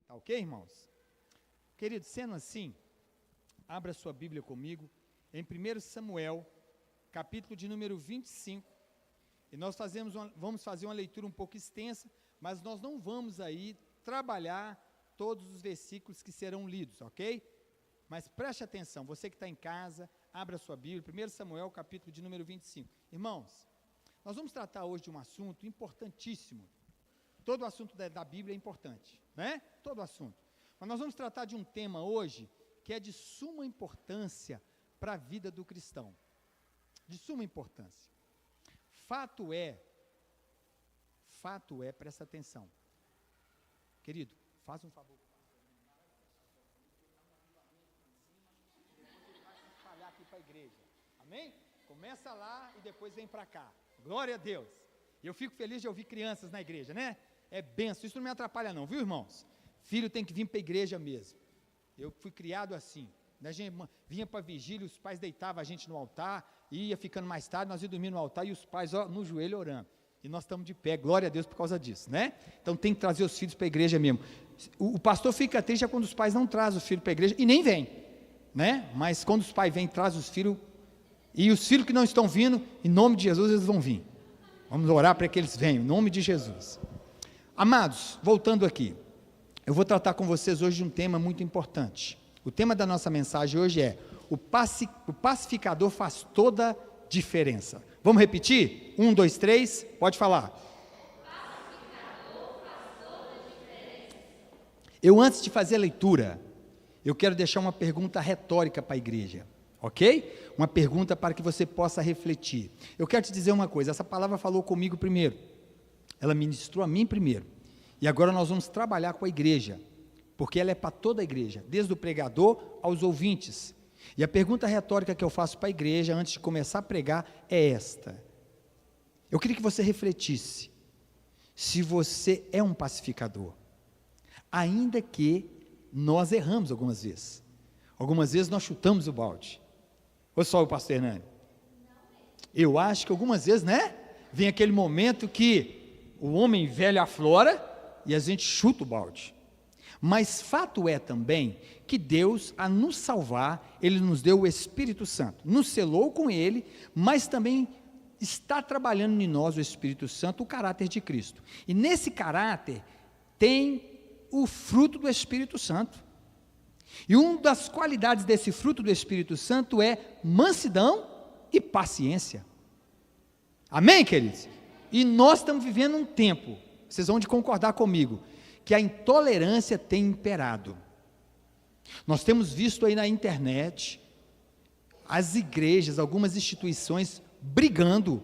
Tá ok, irmãos? Querido, sendo assim, abra sua Bíblia comigo em 1 Samuel, capítulo de número 25, e nós vamos fazer uma leitura um pouco extensa, mas nós não vamos aí trabalhar todos os versículos que serão lidos, ok? Mas preste atenção, você que está em casa, abra sua Bíblia, 1 Samuel, capítulo de número 25. Irmãos, nós vamos tratar hoje de um assunto importantíssimo. Todo assunto da Bíblia é importante, né? Todo assunto. Mas nós vamos tratar de um tema hoje que é de suma importância para a vida do cristão. De suma importância. Fato é, presta atenção. Querido, faz um favor. Depois ele vai se espalhar aqui para a igreja. Amém? Começa lá e depois vem para cá. Glória a Deus. E eu fico feliz de ouvir crianças na igreja, né? É benção, isso não me atrapalha não, viu, irmãos? Filho tem que vir para a igreja mesmo. Eu fui criado assim. A gente vinha para a vigília, os pais deitavam a gente no altar, ia ficando mais tarde, nós íamos dormir no altar e os pais no joelho orando. E nós estamos de pé, glória a Deus por causa disso, né? Então tem que trazer os filhos para a igreja mesmo. O pastor fica triste quando os pais não trazem os filhos para a igreja, e nem vem, né? Mas quando os pais vêm, trazem os filhos, e os filhos que não estão vindo, em nome de Jesus eles vão vir. Vamos orar para que eles venham, em nome de Jesus. Amados, voltando aqui, eu vou tratar com vocês hoje de um tema muito importante. O tema da nossa mensagem hoje é: o pacificador faz toda diferença. Vamos repetir? 1, 2, 3, pode falar. Pacificador faz toda diferença. Eu, antes de fazer a leitura, eu quero deixar uma pergunta retórica para a igreja, ok? Uma pergunta para que você possa refletir. Eu quero te dizer uma coisa, essa palavra falou comigo primeiro, ela ministrou a mim primeiro, e agora nós vamos trabalhar com a igreja, porque ela é para toda a igreja, desde o pregador aos ouvintes. E a pergunta retórica que eu faço para a igreja, antes de começar a pregar, é esta. Eu queria que você refletisse, se você é um pacificador, ainda que nós erramos algumas vezes nós chutamos o balde. Ou só o pastor Hernani? Eu acho que algumas vezes, né, vem aquele momento que o homem velho aflora e a gente chuta o balde. Mas fato é também que Deus, a nos salvar, Ele nos deu o Espírito Santo, nos selou com Ele, mas também está trabalhando em nós o Espírito Santo, o caráter de Cristo. E nesse caráter tem o fruto do Espírito Santo. E uma das qualidades desse fruto do Espírito Santo é mansidão e paciência. Amém, queridos? E nós estamos vivendo um tempo, vocês vão de concordar comigo, que a intolerância tem imperado. Nós temos visto aí na internet, as igrejas, algumas instituições brigando,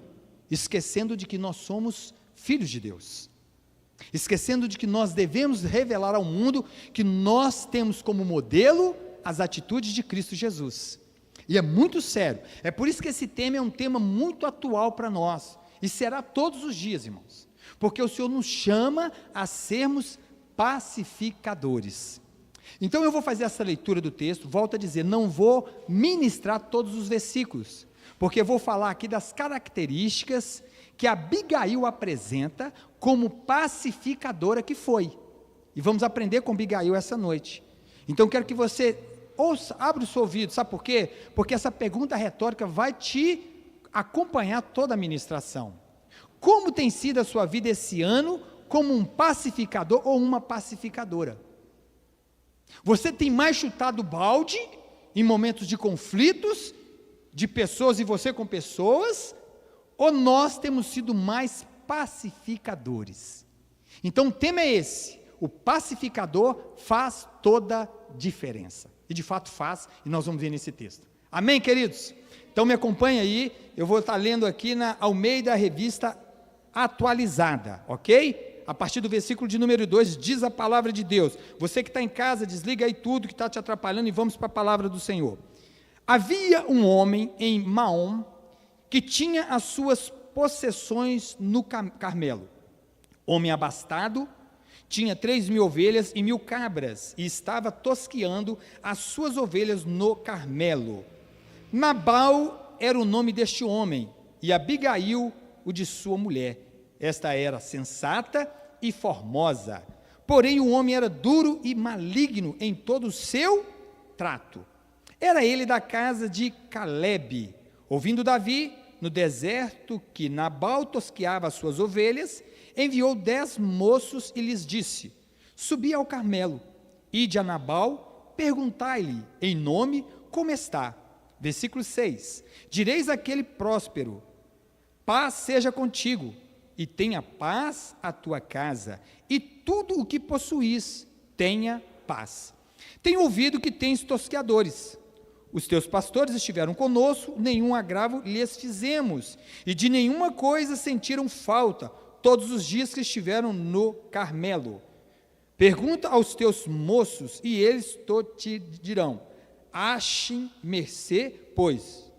esquecendo de que nós somos filhos de Deus, esquecendo de que nós devemos revelar ao mundo que nós temos como modelo as atitudes de Cristo Jesus. E é muito sério, é por isso que esse tema é um tema muito atual para nós, e será todos os dias, irmãos, porque o Senhor nos chama a sermos pacificadores. Então eu vou fazer essa leitura do texto, volto a dizer, não vou ministrar todos os versículos, porque eu vou falar aqui das características que Abigail apresenta como pacificadora que foi, e vamos aprender com Abigail essa noite. Então quero que você ouça, abra o seu ouvido, sabe por quê? Porque essa pergunta retórica vai te acompanhar toda a ministração. Como tem sido a sua vida esse ano como um pacificador ou uma pacificadora? Você tem mais chutado balde em momentos de conflitos, de pessoas e você com pessoas, ou nós temos sido mais pacificadores? Então o tema é esse: o pacificador faz toda a diferença, e de fato faz, e nós vamos ver nesse texto. Amém, queridos? Então me acompanha aí, eu vou estar lendo aqui na Almeida Revista Atualizada, ok? A partir do versículo de número 2, diz a palavra de Deus. Você que está em casa, desliga aí tudo que está te atrapalhando e vamos para a palavra do Senhor. Havia um homem em Maom, que tinha as suas possessões no Carmelo. Homem abastado, tinha 3.000 ovelhas e 1.000 cabras, e estava tosqueando as suas ovelhas no Carmelo. Nabal era o nome deste homem, e Abigail o de sua mulher. Esta era sensata e formosa, Porém o homem era duro e maligno em todo o seu trato. Era ele da casa de Calebe. Ouvindo Davi, no deserto, que Nabal tosqueava as suas ovelhas, enviou 10 moços e lhes disse: subi ao Carmelo, ide a Nabal, perguntai-lhe em nome como está. Versículo 6: direis àquele próspero: paz seja contigo, e tenha paz a tua casa, e tudo o que possuís tenha paz. Tenho ouvido que tens tosqueadores. Os teus pastores estiveram conosco, nenhum agravo lhes fizemos, e de nenhuma coisa sentiram falta, todos os dias que estiveram no Carmelo. Pergunta aos teus moços, e eles te dirão: achem mercê, pois,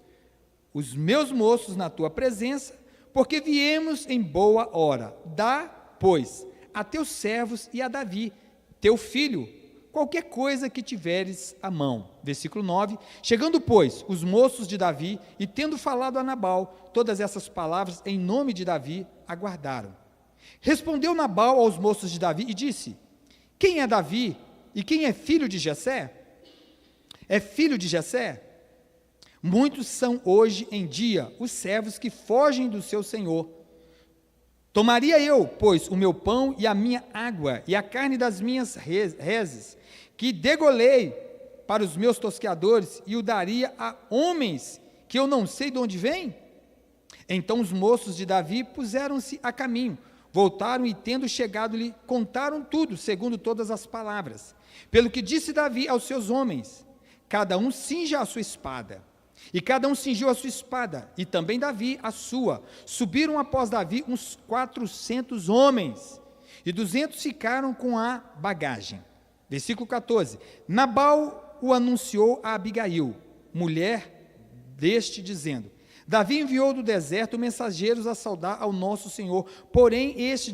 os meus moços na tua presença, porque viemos em boa hora. Dá, pois, a teus servos e a Davi, teu filho, qualquer coisa que tiveres à mão. Versículo 9: chegando, pois, os moços de Davi, e tendo falado a Nabal todas essas palavras em nome de Davi, aguardaram. Respondeu Nabal aos moços de Davi e disse: quem é Davi e quem é filho de Jessé? É filho de Jessé? Muitos são hoje em dia os servos que fogem do seu senhor. Tomaria eu, pois, o meu pão e a minha água e a carne das minhas reses, que degolei para os meus tosqueadores, e o daria a homens que eu não sei de onde vêm? Então os moços de Davi puseram-se a caminho, voltaram e, tendo chegado, lhe contaram tudo, segundo todas as palavras. Pelo que disse Davi aos seus homens: cada um cinja a sua espada. E cada um cingiu a sua espada, e também Davi a sua. Subiram após Davi uns 400 homens, e 200 ficaram com a bagagem. Versículo 14: Nabal o anunciou a Abigail, mulher deste, dizendo: Davi enviou do deserto mensageiros a saudar ao nosso Senhor, porém este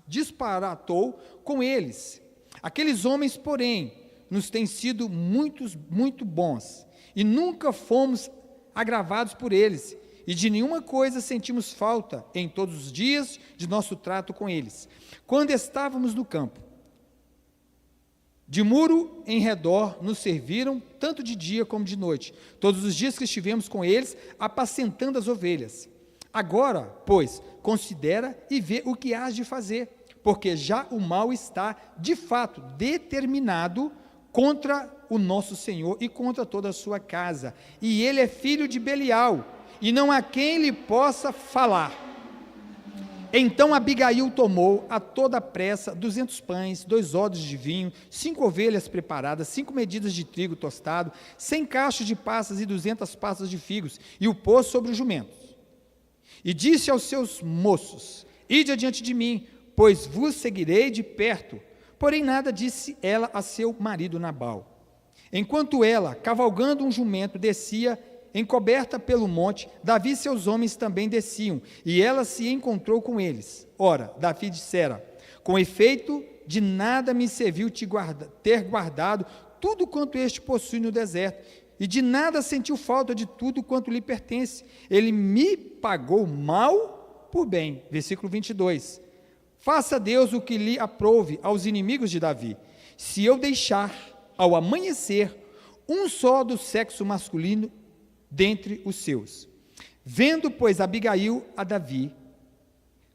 disparatou com eles. Aqueles homens, porém, nos têm sido muito bons, e nunca fomos agravados por eles, e de nenhuma coisa sentimos falta em todos os dias de nosso trato com eles. Quando estávamos no campo, de muro em redor nos serviram, tanto de dia como de noite, todos os dias que estivemos com eles, apacentando as ovelhas. Agora, pois, considera e vê o que hás de fazer, porque já o mal está, de fato, determinado contra o nosso Senhor e contra toda a sua casa, e ele é filho de Belial, e não há quem lhe possa falar. Então Abigail tomou a toda pressa 200 pães, 2 odres de vinho, 5 ovelhas preparadas, 5 medidas de trigo tostado, 100 cachos de passas e 200 passas de figos, e o pôs sobre os jumentos. E disse aos seus moços: Ide adiante de mim, pois vos seguirei de perto. Porém nada disse ela a seu marido Nabal. Enquanto ela, cavalgando um jumento, descia, encoberta pelo monte, Davi e seus homens também desciam, e ela se encontrou com eles. Ora, Davi dissera: com efeito, de nada me serviu ter guardado tudo quanto este possui no deserto, e de nada sentiu falta de tudo quanto lhe pertence. Ele me pagou mal por bem. Versículo 22. Faça Deus o que lhe aprouve aos inimigos de Davi, se eu deixar, ao amanhecer, um só do sexo masculino dentre os seus. Vendo, pois, Abigail a Davi,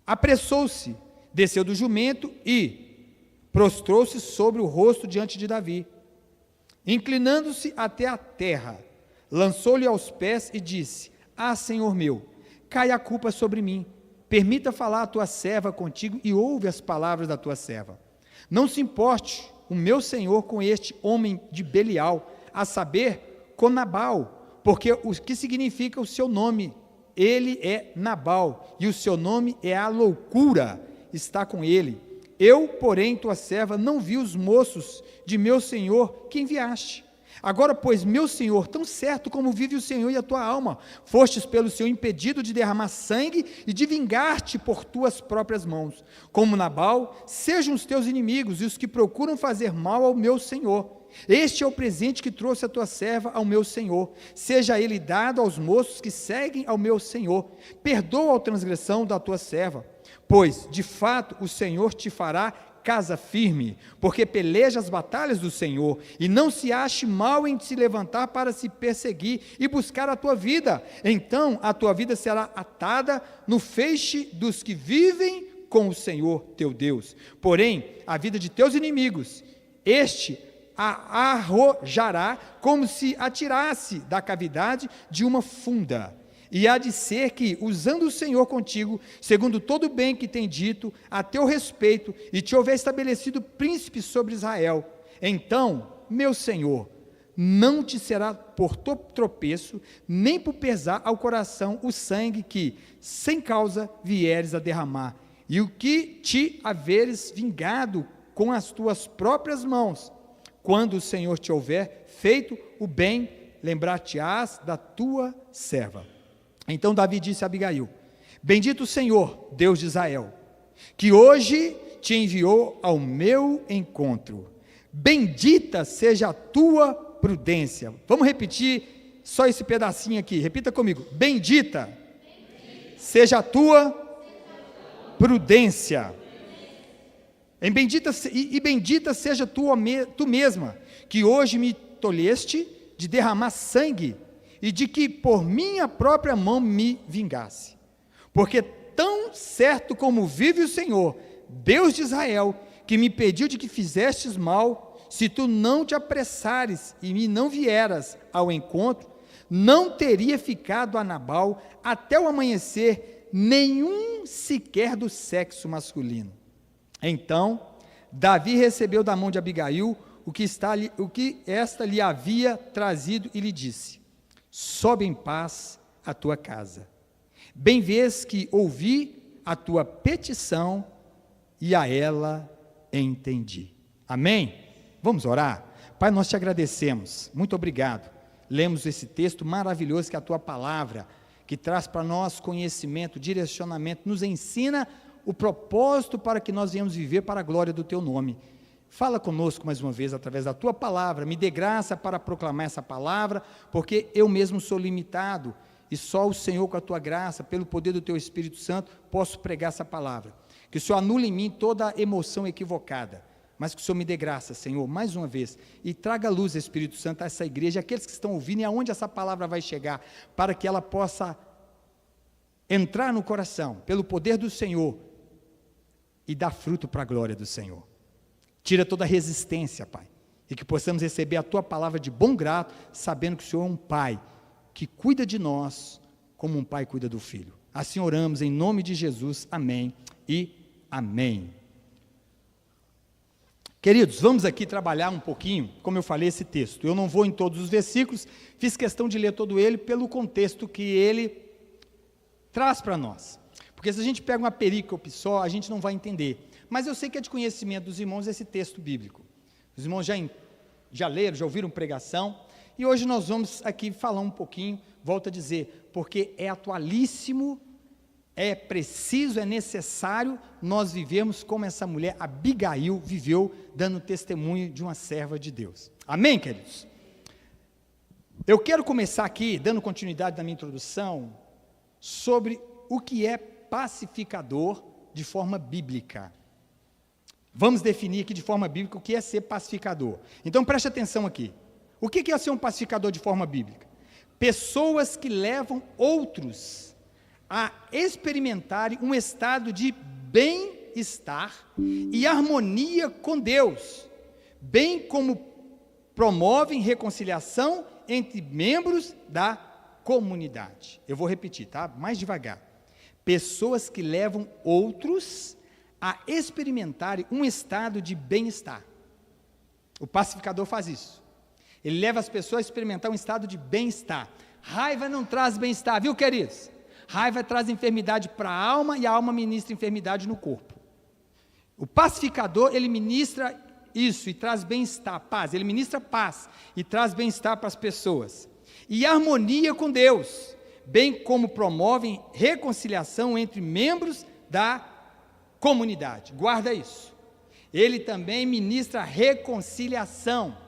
apressou-se, desceu do jumento e prostrou-se sobre o rosto diante de Davi. Inclinando-se até a terra, lançou-lhe aos pés e disse: Ah, Senhor meu, cai a culpa sobre mim. Permita falar a tua serva contigo e ouve as palavras da tua serva. Não se importe o meu senhor com este homem de Belial, a saber, com Nabal, porque o que significa o seu nome? Ele é Nabal, e o seu nome é a loucura, está com ele. Eu, porém, tua serva, não vi os moços de meu senhor que enviaste. Agora, pois, meu senhor, tão certo como vive o Senhor e a tua alma, fostes pelo Senhor impedido de derramar sangue e de vingar-te por tuas próprias mãos. Como Nabal, sejam os teus inimigos e os que procuram fazer mal ao meu senhor. Este é o presente que trouxe a tua serva ao meu senhor. Seja ele dado aos moços que seguem ao meu senhor. Perdoa a transgressão da tua serva, pois, de fato, o Senhor te fará casa firme, porque peleja as batalhas do Senhor, e não se ache mal em se levantar para se perseguir e buscar a tua vida. Então a tua vida será atada no feixe dos que vivem com o Senhor teu Deus. Porém, a vida de teus inimigos, este a arrojará como se atirasse da cavidade de uma funda. E há de ser que, usando o Senhor contigo, segundo todo o bem que tem dito a teu respeito, e te houver estabelecido príncipe sobre Israel, então, meu Senhor, não te será por tropeço, nem por pesar ao coração o sangue que, sem causa, vieres a derramar, e o que te haveres vingado com as tuas próprias mãos. Quando o Senhor te houver feito o bem, lembrar-te-ás da tua serva. Então Davi disse a Abigail: bendito o Senhor, Deus de Israel, que hoje te enviou ao meu encontro. Bendita seja a tua prudência. Vamos repetir só esse pedacinho aqui. Repita comigo. Bendita seja a tua prudência. Bendita seja tu mesma, que hoje me tolheste de derramar sangue, e de que por minha própria mão me vingasse. Porque tão certo como vive o Senhor, Deus de Israel, que me pediu de que fizestes mal, se tu não te apressares e me não vieras ao encontro, não teria ficado a Nabal até o amanhecer nenhum sequer do sexo masculino. Então Davi recebeu da mão de Abigail o que esta lhe havia trazido e lhe disse: sobe em paz à tua casa. Bem vês que ouvi a tua petição e a ela entendi. Amém? Vamos orar? Pai, nós te agradecemos, muito obrigado. Lemos esse texto maravilhoso que é a tua palavra, que traz para nós conhecimento, direcionamento, nos ensina o propósito para que nós venhamos viver para a glória do teu nome. Fala conosco mais uma vez através da tua palavra, me dê graça para proclamar essa palavra, porque eu mesmo sou limitado, e só o Senhor com a tua graça, pelo poder do teu Espírito Santo, posso pregar essa palavra. Que o Senhor anule em mim toda emoção equivocada, mas que o Senhor me dê graça, Senhor, mais uma vez, e traga luz, Espírito Santo, a essa igreja, aqueles que estão ouvindo, e aonde essa palavra vai chegar, para que ela possa entrar no coração, pelo poder do Senhor, e dar fruto para a glória do Senhor. Tira toda a resistência, Pai, e que possamos receber a tua palavra de bom grado, sabendo que o Senhor é um Pai que cuida de nós, como um pai cuida do filho. Assim oramos em nome de Jesus, amém e amém. Queridos, vamos aqui trabalhar um pouquinho, como eu falei, esse texto. Eu não vou em todos os versículos, fiz questão de ler todo ele pelo contexto que ele traz para nós. Porque se a gente pega uma perícope só, a gente não vai entender. Mas eu sei que é de conhecimento dos irmãos esse texto bíblico. Os irmãos já leram, já ouviram pregação, e hoje nós vamos aqui falar um pouquinho, volto a dizer, porque é atualíssimo, é preciso, é necessário nós vivemos como essa mulher Abigail viveu, dando testemunho de uma serva de Deus. Amém, queridos? Eu quero começar aqui, dando continuidade na minha introdução, sobre o que é pacificador de forma bíblica. Vamos definir aqui de forma bíblica o que é ser pacificador. Então preste atenção aqui. O que é ser um pacificador de forma bíblica? Pessoas que levam outros a experimentarem um estado de bem-estar e harmonia com Deus, bem como promovem reconciliação entre membros da comunidade. Eu vou repetir, tá? Mais devagar. Pessoas que levam outros a experimentarem um estado de bem-estar. O pacificador faz isso. Ele leva as pessoas a experimentar um estado de bem-estar. Raiva não traz bem-estar, viu, queridos? Raiva traz enfermidade para a alma e a alma ministra enfermidade no corpo. O pacificador, ele ministra isso e traz bem-estar, paz. Ele ministra paz e traz bem-estar para as pessoas. E harmonia com Deus, bem como promovem reconciliação entre membros da comunidade. Guarda isso. Ele também ministra reconciliação.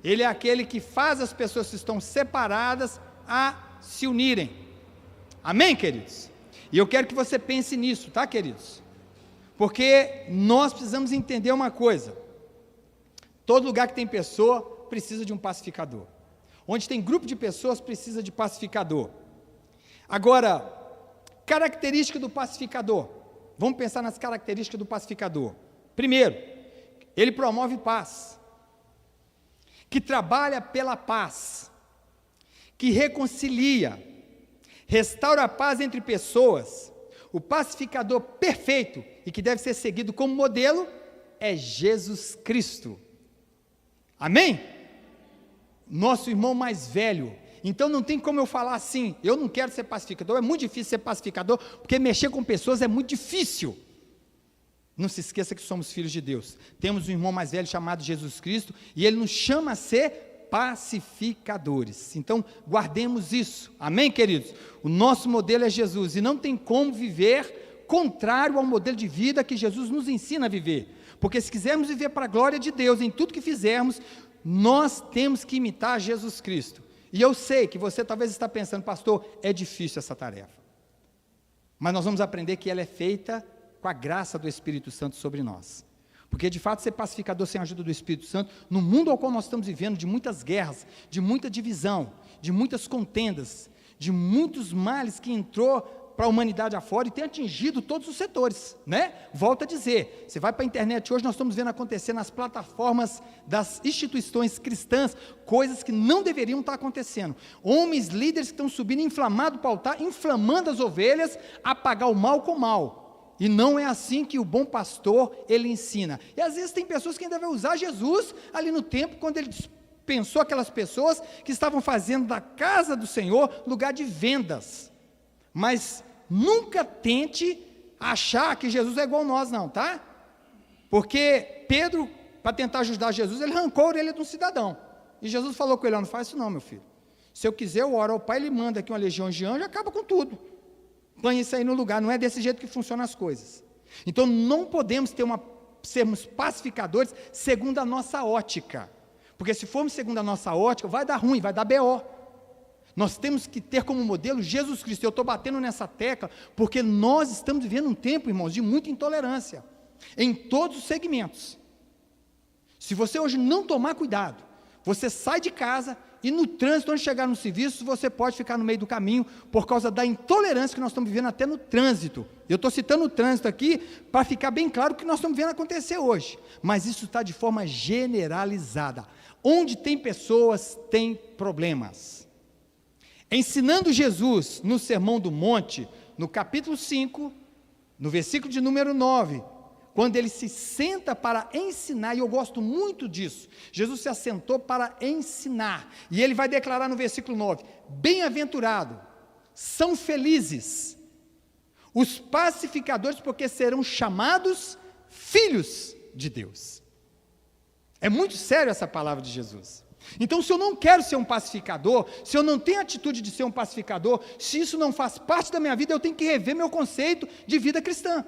Ele é aquele que faz as pessoas que estão separadas a se unirem. Amém, queridos? E eu quero que você pense nisso, tá, queridos? Porque nós precisamos entender uma coisa: todo lugar que tem pessoa precisa de um pacificador. Onde tem grupo de pessoas precisa de pacificador. Agora, característica do pacificador. Vamos pensar nas características do pacificador. Primeiro, ele promove paz, que trabalha pela paz, que reconcilia, restaura a paz entre pessoas. O pacificador perfeito e que deve ser seguido como modelo é Jesus Cristo. Amém? Nosso irmão mais velho. Então não tem como eu falar assim, eu não quero ser pacificador, é muito difícil ser pacificador, porque mexer com pessoas é muito difícil. Não se esqueça que somos filhos de Deus. Temos um irmão mais velho chamado Jesus Cristo, e ele nos chama a ser pacificadores. Então, guardemos isso. Amém, queridos? O nosso modelo é Jesus, e não tem como viver contrário ao modelo de vida que Jesus nos ensina a viver. Porque se quisermos viver para a glória de Deus, em tudo que fizermos, nós temos que imitar Jesus Cristo. E eu sei que você talvez está pensando, pastor, é difícil essa tarefa. Mas nós vamos aprender que ela é feita com a graça do Espírito Santo sobre nós. Porque de fato ser pacificador sem a ajuda do Espírito Santo, no mundo ao qual nós estamos vivendo, de muitas guerras, de muita divisão, de muitas contendas, de muitos males que entrou para a humanidade afora e tem atingido todos os setores, né? Volto a dizer, você vai para a internet hoje, nós estamos vendo acontecer nas plataformas das instituições cristãs, coisas que não deveriam estar acontecendo. Homens, líderes que estão subindo inflamado para o altar, inflamando as ovelhas, a pagar o mal com o mal. E não é assim que o bom pastor, ele ensina. E às vezes tem pessoas que ainda vão usar Jesus ali no tempo, quando ele dispensou aquelas pessoas que estavam fazendo da casa do Senhor lugar de vendas. Mas nunca tente achar que Jesus é igual a nós, não, tá? Porque Pedro, para tentar ajudar Jesus, ele arrancou a orelha de um cidadão. E Jesus falou com ele: não faz isso não, meu filho. Se eu quiser, eu oro ao Pai, ele manda aqui uma legião de anjos e acaba com tudo. Põe isso aí no lugar, não é desse jeito que funcionam as coisas. Então não podemos sermos pacificadores segundo a nossa ótica. Porque se formos segundo a nossa ótica, vai dar ruim, vai dar BO. Nós temos que ter como modelo Jesus Cristo. Eu estou batendo nessa tecla, porque nós estamos vivendo um tempo, irmãos, de muita intolerância, em todos os segmentos. Se você hoje não tomar cuidado, você sai de casa e no trânsito, antes de chegar no serviço, você pode ficar no meio do caminho, por causa da intolerância que nós estamos vivendo até no trânsito. Eu estou citando o trânsito aqui, para ficar bem claro o que nós estamos vendo acontecer hoje, mas isso está de forma generalizada. Onde tem pessoas, tem problemas. Ensinando Jesus no Sermão do Monte, no capítulo 5, no versículo de número 9, quando ele se senta para ensinar, e eu gosto muito disso, Jesus se assentou para ensinar, e ele vai declarar no versículo 9, bem-aventurado, são felizes, os pacificadores, porque serão chamados filhos de Deus. É muito sério essa palavra de Jesus. Então, se eu não quero ser um pacificador, se eu não tenho a atitude de ser um pacificador, se isso não faz parte da minha vida, eu tenho que rever meu conceito de vida cristã.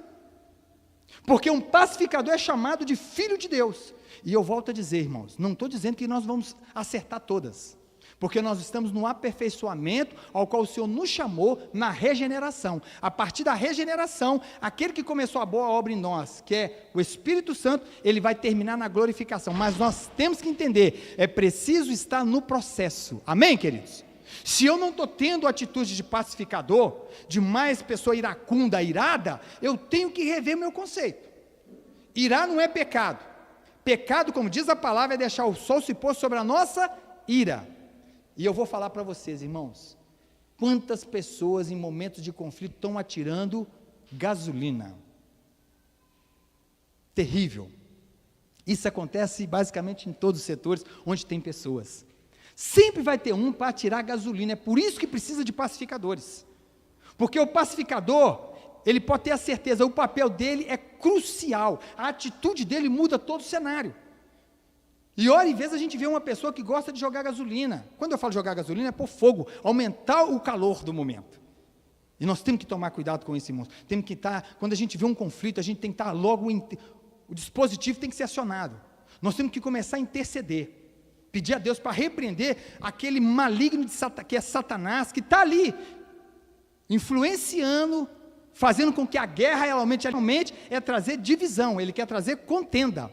Porque um pacificador é chamado de filho de Deus. E eu volto a dizer, irmãos, não estou dizendo que nós vamos acertar todas, porque nós estamos no aperfeiçoamento ao qual o Senhor nos chamou na regeneração. A partir da regeneração, aquele que começou a boa obra em nós, que é o Espírito Santo, ele vai terminar na glorificação. Mas nós temos que entender, é preciso estar no processo. Amém, queridos? Se eu não estou tendo atitude de pacificador, de mais pessoa iracunda, irada, eu tenho que rever meu conceito. Irar não é pecado. Pecado, como diz a palavra, é deixar o sol se pôr sobre a nossa ira. E eu vou falar para vocês, irmãos, quantas pessoas em momentos de conflito estão atirando gasolina. Terrível. Isso acontece basicamente em todos os setores onde tem pessoas. Sempre vai ter um para atirar gasolina, é por isso que precisa de pacificadores. Porque o pacificador, ele pode ter a certeza, o papel dele é crucial, a atitude dele muda todo o cenário. E hora em vez a gente vê uma pessoa que gosta de jogar gasolina. Quando eu falo jogar gasolina, é pôr fogo, aumentar o calor do momento. E nós temos que tomar cuidado com isso, irmãos. Temos que estar, quando a gente vê um conflito, a gente tem que estar logo, o dispositivo tem que ser acionado. Nós temos que começar a interceder. Pedir a Deus para repreender aquele maligno que é Satanás, que está ali, influenciando, fazendo com que a guerra realmente é trazer divisão, ele quer trazer contenda.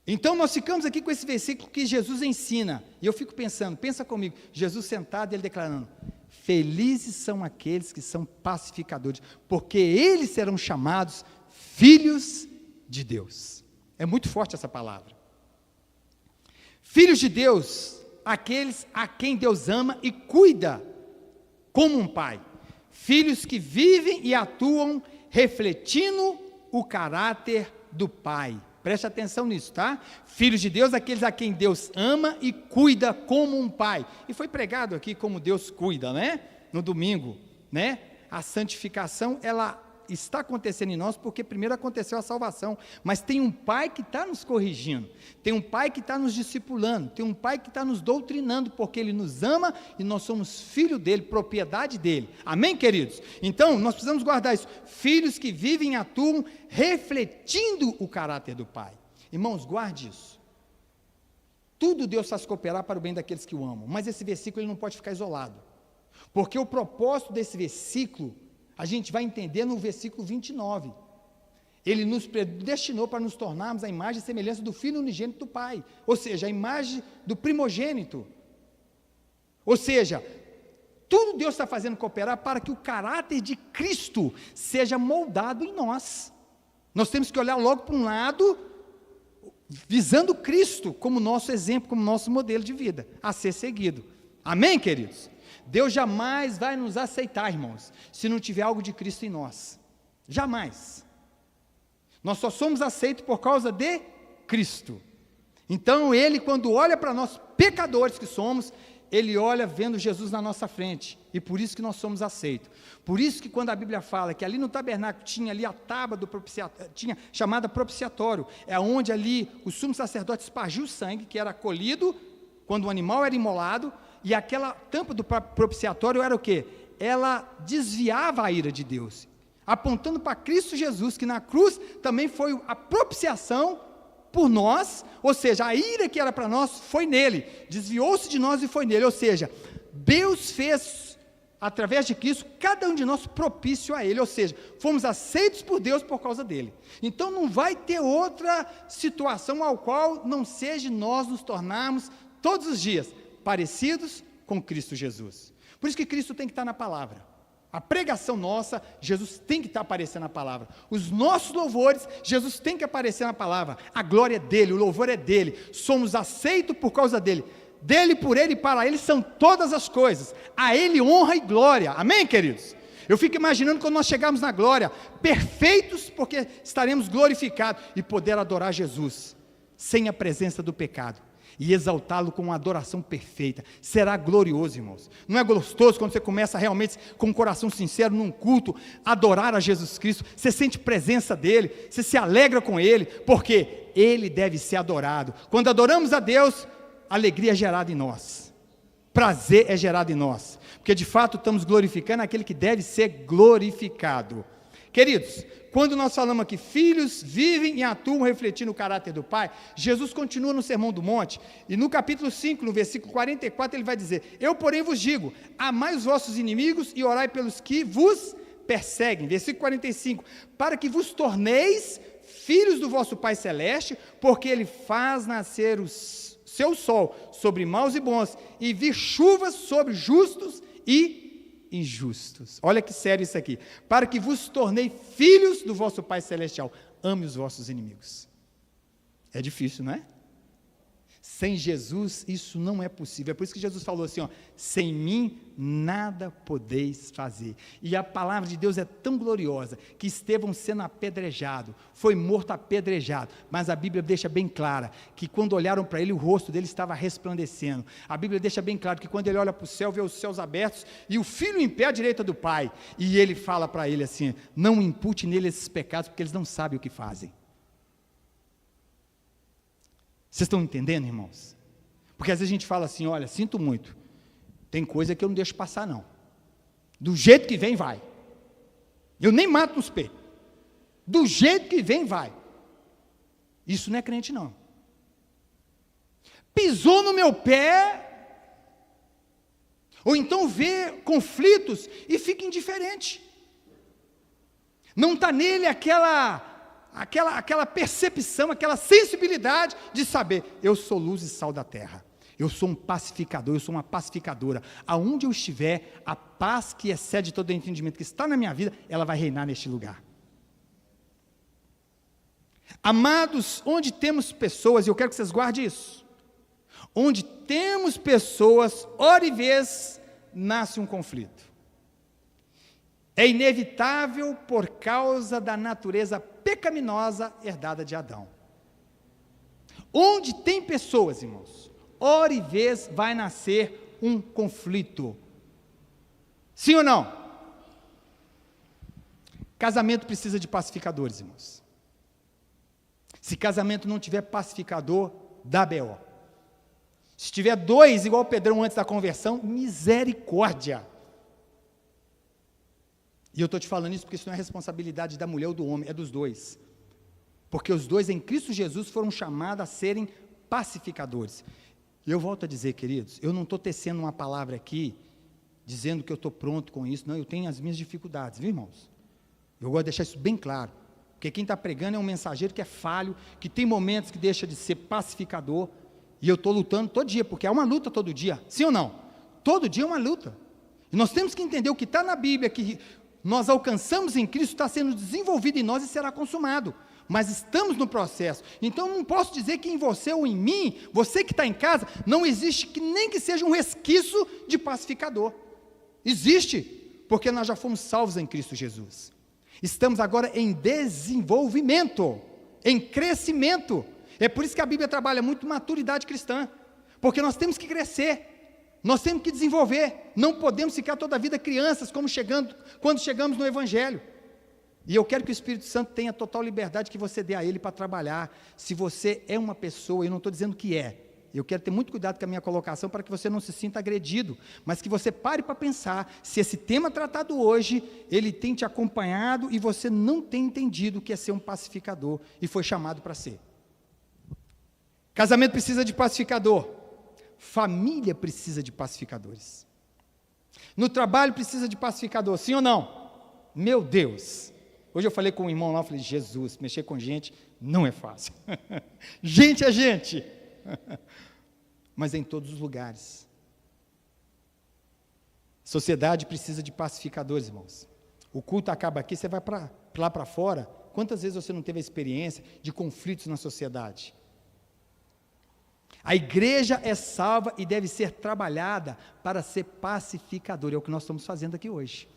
Então nós ficamos aqui com esse versículo que Jesus ensina, e eu fico pensando, pensa comigo, Jesus sentado e ele declarando, felizes são aqueles que são pacificadores, porque eles serão chamados filhos de Deus. É muito forte essa palavra. Filhos de Deus, aqueles a quem Deus ama e cuida como um pai. Filhos que vivem e atuam refletindo o caráter do pai. Preste atenção nisso, tá? Filhos de Deus, aqueles a quem Deus ama e cuida como um pai. E foi pregado aqui como Deus cuida, né? No domingo, né? A santificação, ela está acontecendo em nós porque primeiro aconteceu a salvação, mas tem um pai que está nos corrigindo, tem um pai que está nos discipulando, tem um pai que está nos doutrinando, porque ele nos ama e nós somos filho dele, propriedade dele. Amém, queridos? Então, nós precisamos guardar isso. Filhos que vivem e atuam refletindo o caráter do pai. Irmãos, guarde isso. Tudo Deus faz cooperar para o bem daqueles que o amam, mas esse versículo ele não pode ficar isolado, porque o propósito desse versículo a gente vai entender no versículo 29. Ele nos predestinou para nos tornarmos a imagem e semelhança do Filho unigênito do Pai, ou seja, a imagem do primogênito. Ou seja, tudo Deus está fazendo cooperar para que o caráter de Cristo seja moldado em nós. Nós temos que olhar logo para um lado, visando Cristo como nosso exemplo, como nosso modelo de vida, a ser seguido. Amém, queridos? Deus jamais vai nos aceitar, irmãos, se não tiver algo de Cristo em nós. Jamais. Nós só somos aceitos por causa de Cristo. Então, Ele, quando olha para nós, pecadores que somos, Ele olha vendo Jesus na nossa frente, e por isso que nós somos aceitos. Por isso que quando a Bíblia fala que ali no tabernáculo tinha ali a tábua do propiciatório, tinha chamada propiciatório, é onde ali o sumo sacerdote espargia o sangue, que era colhido quando o animal era imolado, e aquela tampa do propiciatório era o quê? Ela desviava a ira de Deus, apontando para Cristo Jesus, que na cruz também foi a propiciação por nós, ou seja, a ira que era para nós foi nele, desviou-se de nós e foi nele, ou seja, Deus fez, através de Cristo, cada um de nós propício a ele, ou seja, fomos aceitos por Deus por causa dele. Então não vai ter outra situação ao qual não seja nós nos tornarmos todos os dias parecidos com Cristo Jesus. Por isso que Cristo tem que estar na palavra. A pregação nossa, Jesus tem que estar aparecendo na palavra. Os nossos louvores, Jesus tem que aparecer na palavra. A glória é dele, o louvor é dele. Somos aceitos por causa dele. Dele, por ele e para ele são todas as coisas. A ele honra e glória. Amém, queridos? Eu fico imaginando quando nós chegarmos na glória, perfeitos, porque estaremos glorificados e poder adorar Jesus, sem a presença do pecado. E exaltá-lo com uma adoração perfeita. Será glorioso, irmãos. Não é gostoso quando você começa realmente com um coração sincero, num culto, adorar a Jesus Cristo, você sente presença dele, você se alegra com ele, porque ele deve ser adorado. Quando adoramos a Deus, alegria é gerada em nós, prazer é gerado em nós, porque de fato estamos glorificando aquele que deve ser glorificado. Queridos, quando nós falamos aqui, filhos vivem e atuam refletindo o caráter do Pai, Jesus continua no Sermão do Monte, e no capítulo 5, no versículo 44, ele vai dizer, eu porém vos digo, amai os vossos inimigos e orai pelos que vos perseguem, versículo 45, para que vos torneis filhos do vosso Pai Celeste, porque Ele faz nascer o seu sol sobre maus e bons, e vir chuvas sobre justos e injustos. Olha que sério isso aqui. Para que vos tornei filhos do vosso Pai Celestial. Ame os vossos inimigos. É difícil, não é? Sem Jesus isso não é possível. É por isso que Jesus falou assim, ó, sem mim nada podeis fazer. E a palavra de Deus é tão gloriosa que Estevão, sendo apedrejado, foi morto apedrejado, mas a Bíblia deixa bem clara que quando olharam para ele, o rosto dele estava resplandecendo. A Bíblia deixa bem claro que quando ele olha para o céu, vê os céus abertos e o Filho em pé à direita do Pai, e ele fala para ele assim, não impute nele esses pecados, porque eles não sabem o que fazem. Vocês estão entendendo, irmãos? Porque às vezes a gente fala assim, olha, sinto muito, tem coisa que eu não deixo passar não, do jeito que vem vai, eu nem mato nos pés, do jeito que vem vai. Isso não é crente não. Pisou no meu pé, ou então vê conflitos e fica indiferente. Não está nele aquela percepção, aquela sensibilidade de saber, eu sou luz e sal da terra. Eu sou um pacificador, eu sou uma pacificadora. Aonde eu estiver, a paz que excede todo o entendimento que está na minha vida, ela vai reinar neste lugar. Amados, onde temos pessoas, e eu quero que vocês guardem isso, onde temos pessoas, hora e vez, nasce um conflito. É inevitável por causa da natureza pecaminosa herdada de Adão. Onde tem pessoas, irmãos, hora e vez vai nascer um conflito. Sim ou não? Casamento precisa de pacificadores, irmãos. Se casamento não tiver pacificador, dá B.O. Se tiver dois, igual o Pedrão antes da conversão, misericórdia. E eu estou te falando isso porque isso não é responsabilidade da mulher ou do homem, é dos dois. Porque os dois em Cristo Jesus foram chamados a serem pacificadores. E eu volto a dizer, queridos, eu não estou tecendo uma palavra aqui, dizendo que eu estou pronto com isso, não, eu tenho as minhas dificuldades, viu, irmãos? Eu gosto de deixar isso bem claro, porque quem está pregando é um mensageiro que é falho, que tem momentos que deixa de ser pacificador, e eu estou lutando todo dia, porque é uma luta todo dia, sim ou não? Todo dia é uma luta, e nós temos que entender o que está na Bíblia, que nós alcançamos em Cristo, está sendo desenvolvido em nós e será consumado, mas estamos no processo. Então não posso dizer que em você ou em mim, você que está em casa, não existe nem que seja um resquício de pacificador. Existe, porque nós já fomos salvos em Cristo Jesus. Estamos agora em desenvolvimento, em crescimento. É por isso que a Bíblia trabalha muito maturidade cristã, porque nós temos que crescer, nós temos que desenvolver, não podemos ficar toda a vida crianças, quando chegamos no Evangelho. E eu quero que o Espírito Santo tenha total liberdade que você dê a Ele para trabalhar. Se você é uma pessoa, eu não estou dizendo que é, eu quero ter muito cuidado com a minha colocação para que você não se sinta agredido, mas que você pare para pensar, se esse tema tratado hoje, ele tem te acompanhado e você não tem entendido o que é ser um pacificador, e foi chamado para ser. Casamento precisa de pacificador, família precisa de pacificadores, no trabalho precisa de pacificador, sim ou não? Meu Deus! Hoje eu falei com um irmão lá, eu falei, Jesus, mexer com gente não é fácil. Gente é gente. Mas é em todos os lugares. Sociedade precisa de pacificadores, irmãos. O culto acaba aqui, você vai lá para fora. Quantas vezes você não teve a experiência de conflitos na sociedade? A igreja é salva e deve ser trabalhada para ser pacificadora. É o que nós estamos fazendo aqui hoje.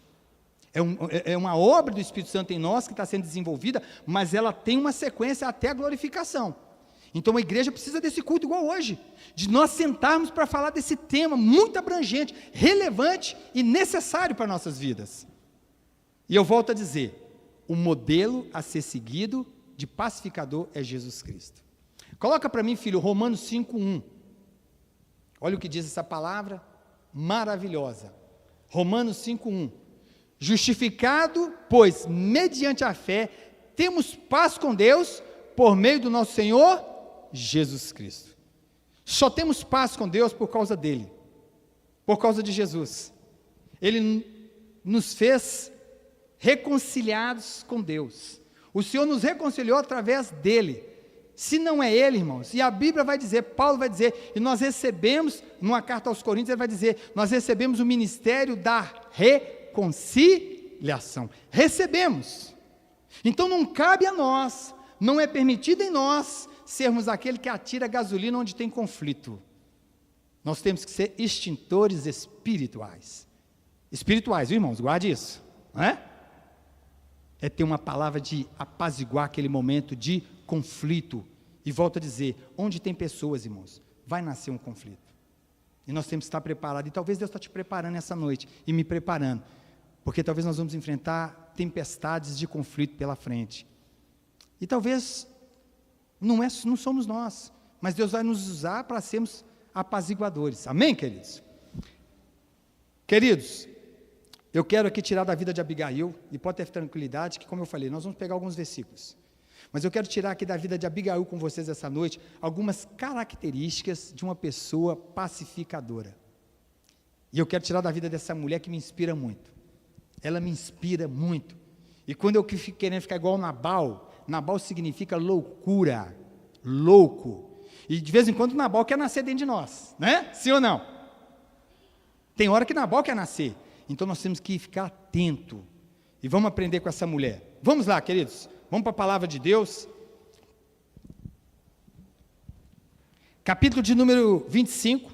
É uma obra do Espírito Santo em nós que está sendo desenvolvida, mas ela tem uma sequência até a glorificação. Então a igreja precisa desse culto igual hoje, de nós sentarmos para falar desse tema muito abrangente, relevante e necessário para nossas vidas. E eu volto a dizer, o modelo a ser seguido de pacificador é Jesus Cristo. Coloca para mim, filho, Romanos 5:1. Olha o que diz essa palavra maravilhosa. Romanos 5:1. Justificado, pois, mediante a fé, temos paz com Deus, por meio do nosso Senhor Jesus Cristo. Só temos paz com Deus por causa dele, por causa de Jesus. Ele nos fez reconciliados com Deus. O Senhor nos reconciliou através dele. Se não é ele, irmãos, e a Bíblia vai dizer, Paulo vai dizer, e nós recebemos, numa carta aos Coríntios, ele vai dizer, nós recebemos o ministério da reconciliação. Recebemos. Então não cabe a nós, não é permitido em nós sermos aquele que atira gasolina onde tem conflito. Nós temos que ser extintores espirituais. Espirituais, viu, irmãos? Guarde isso. Não é? É ter uma palavra de apaziguar aquele momento de conflito. E volto a dizer, onde tem pessoas, irmãos, vai nascer um conflito. E nós temos que estar preparados. E talvez Deus está te preparando essa noite e me preparando. Porque talvez nós vamos enfrentar tempestades de conflito pela frente. E talvez não somos nós, mas Deus vai nos usar para sermos apaziguadores. Amém, queridos? Queridos, eu quero aqui tirar da vida de Abigail, e pode ter tranquilidade que, como eu falei, nós vamos pegar alguns versículos. Mas eu quero tirar aqui da vida de Abigail com vocês essa noite algumas características de uma pessoa pacificadora. E eu quero tirar da vida dessa mulher que me inspira muito. Ela me inspira muito. E quando eu fico querendo ficar igual Nabal, Nabal significa loucura, louco. E de vez em quando Nabal quer nascer dentro de nós, né? Sim ou não? Tem hora que Nabal quer nascer. Então nós temos que ficar atento. E vamos aprender com essa mulher. Vamos lá, queridos. Vamos para a palavra de Deus. Capítulo de número 25,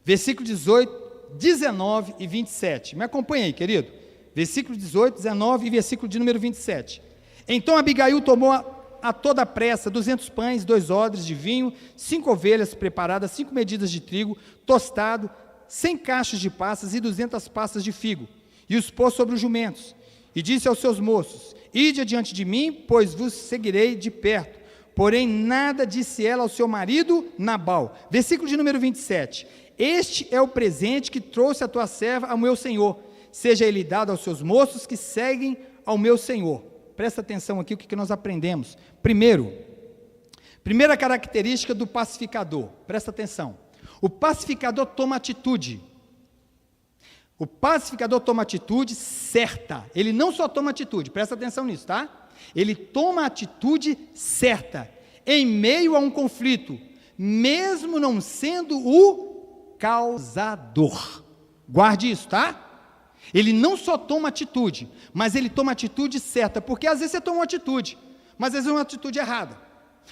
versículo 18, 19 e 27. Me acompanha aí, querido. Versículo 18, 19 e versículo de número 27. Então Abigail tomou a toda pressa 200 pães, 2 odres de vinho, 5 ovelhas preparadas, 5 medidas de trigo, tostado, 100 cachos de passas e 200 passas de figo, e os pôs sobre os jumentos. E disse aos seus moços: ide adiante de mim, pois vos seguirei de perto. Porém, nada disse ela ao seu marido Nabal. Versículo de número 27. Este é o presente que trouxe a tua serva ao meu senhor. Seja ele dado aos seus moços que seguem ao meu senhor. Presta atenção aqui o que nós aprendemos. Primeira característica do pacificador. Presta atenção. O pacificador toma atitude. O pacificador toma atitude certa. Ele não só toma atitude, presta atenção nisso, tá? Ele toma a atitude certa, em meio a um conflito, mesmo não sendo o causador. Guarde isso, tá? Ele não só toma atitude, mas ele toma a atitude certa, porque às vezes você toma uma atitude, mas às vezes é uma atitude errada.